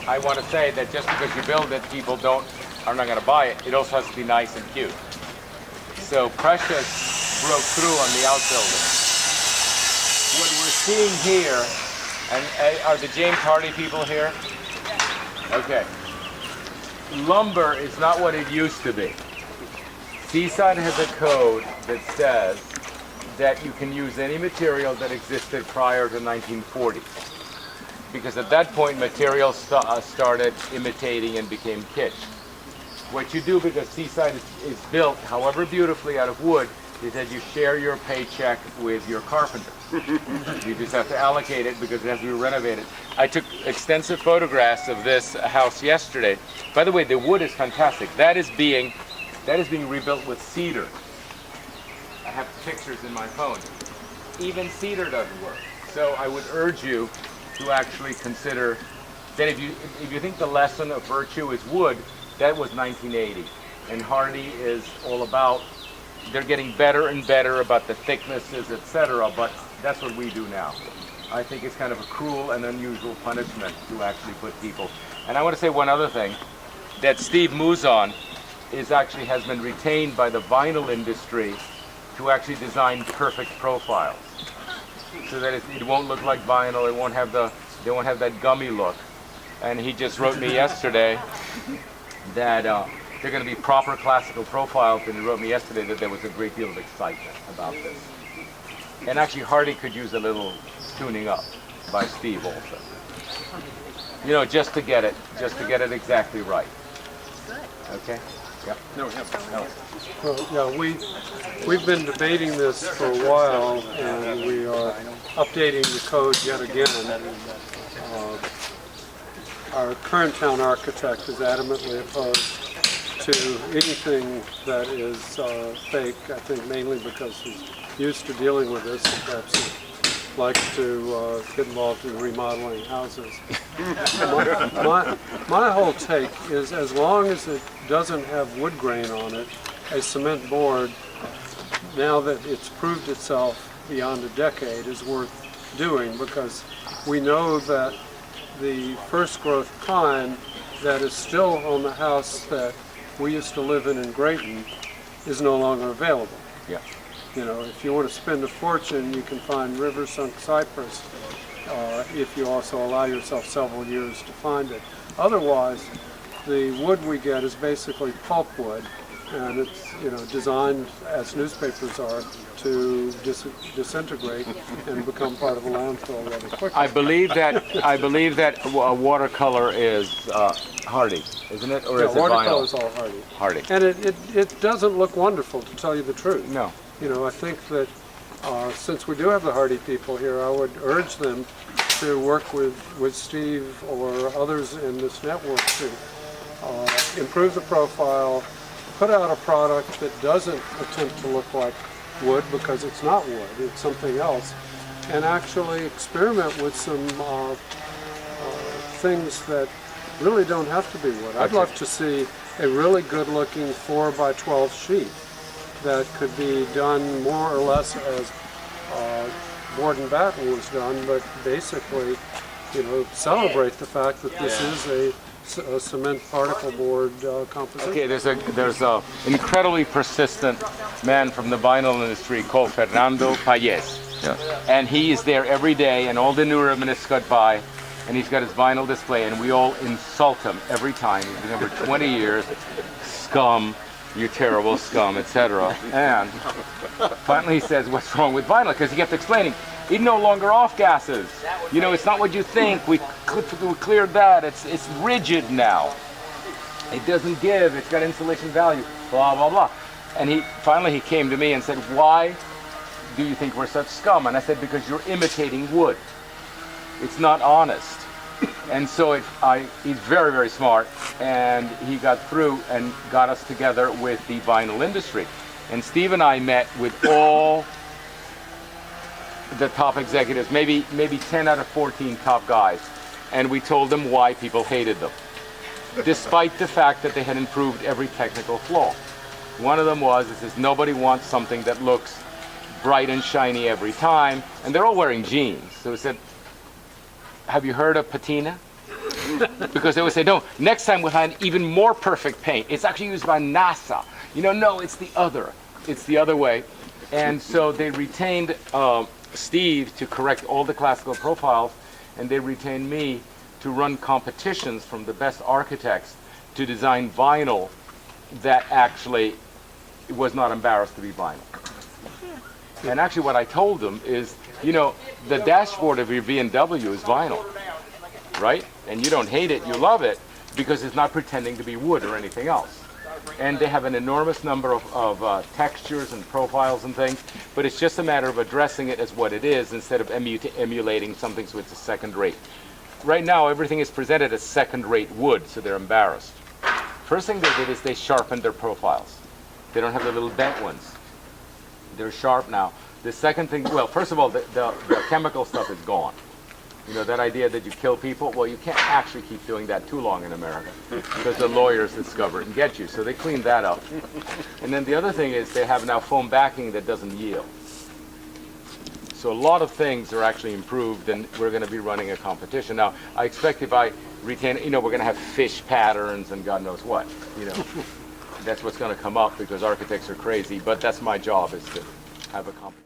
I want to say that just because you build it, people are not going to buy it. It also has to be nice and cute. So Precious broke through on the outbuilding. What we're seeing here, and are the James Hardie people here? Okay. Lumber is not what it used to be. Seaside has a code that says that you can use any material that existed prior to 1940. Because at that point, materials started imitating and became kitsch. What you do, because Seaside is built, however beautifully, out of wood, is that you share your paycheck with your carpenter. You just have to allocate it because it has to be renovated. I took extensive photographs of this house yesterday. By the way, the wood is fantastic. That is being rebuilt with cedar. I have pictures in my phone. Even cedar doesn't work. So I would urge you to actually consider that if you think the lesson of virtue is wood, that was 1980. And Hardie is all about, they're getting better and better about the thicknesses, etc., but that's what we do now. I think it's kind of a cruel and unusual punishment to actually put people. And I want to say one other thing, that Steve Mouzon has been retained by the vinyl industry to actually design perfect profiles, so that it won't look like vinyl. They won't have that gummy look. And he just wrote me yesterday that they're going to be proper classical profiles. And he wrote me yesterday that there was a great deal of excitement about this. And actually, Hardie could use a little tuning up by Steve also. You know, just to get it exactly right. Okay. Yeah. No. Well, yeah, we've been debating this for a while, and we are updating the code yet again. Our current town architect is adamantly opposed to anything that is fake, I think mainly because he's used to dealing with this, and perhaps he likes to get involved in remodeling houses. My whole take is, as long as it doesn't have wood grain on it, a cement board, now that it's proved itself beyond a decade, is worth doing, because we know that the first growth pine that is still on the house that we used to live in Grayton is no longer available. Yeah. You know, if you want to spend a fortune, you can find river sunk cypress if you also allow yourself several years to find it. Otherwise, the wood we get is basically pulpwood, and it's, you know, designed, as newspapers are, to disintegrate and become part of a landfill rather quickly. I believe that watercolor is Hardie, isn't it, or yeah, is it watercolor vinyl? is all Hardie. Hardie. And it doesn't look wonderful, to tell you the truth. No. You know, I think that since we do have the Hardie people here, I would urge them to work with Steve or others in this network to improve the profile, put out a product that doesn't attempt to look like wood, because it's not wood, it's something else, and actually experiment with some things that really don't have to be wood. I'd love to see a really good looking 4x12 sheet that could be done more or less as board and batten was done, but basically, you know, celebrate the fact that this is a cement particle board composition. Okay, there's a incredibly persistent man from the vinyl industry called Fernando Payez. Yeah. And he is there every day, and all the new urbanists got by, and he's got his vinyl display, and we all insult him every time. He's been here for 20 years. Scum, you terrible scum, etc. And finally he says, what's wrong with vinyl? Because he kept explaining, it no longer off gases. You know, it's not what you think. We cleared that. It's rigid now. It doesn't give. It's got insulation value. Blah, blah, blah. And he came to me and said, why do you think we're such scum? And I said, because you're imitating wood. It's not honest. And so he's very, very smart, and he got through and got us together with the vinyl industry. And Steve and I met with all the top executives, maybe 10 out of 14 top guys, and we told them why people hated them, despite the fact that they had improved every technical flaw. One of them was, nobody wants something that looks bright and shiny every time, and they're all wearing jeans. So we said, have you heard of patina? Because they would say, no, next time we'll have an even more perfect paint. It's actually used by NASA. You know, no, it's the other. It's the other way. And so they retained Steve to correct all the classical profiles, and they retained me to run competitions from the best architects to design vinyl that actually was not embarrassed to be vinyl. And actually what I told them is, you know, the dashboard of your BMW is vinyl, right? And you don't hate it, you love it, because it's not pretending to be wood or anything else. And they have an enormous number of textures and profiles and things, but it's just a matter of addressing it as what it is instead of emulating something so it's a second rate. Right now, everything is presented as second-rate wood, so they're embarrassed. First thing they did is they sharpened their profiles. They don't have the little bent ones. They're sharp now. The second thing, well, first of all, the chemical stuff is gone. You know, that idea that you kill people, well, you can't actually keep doing that too long in America because the lawyers discover it and get you, so they cleaned that up. And then the other thing is they have now foam backing that doesn't yield. So a lot of things are actually improved, and we're going to be running a competition. Now, I expect if I retain, you know, we're going to have fish patterns and God knows what, you know. That's what's going to come up because architects are crazy, but that's my job, is to have a competition.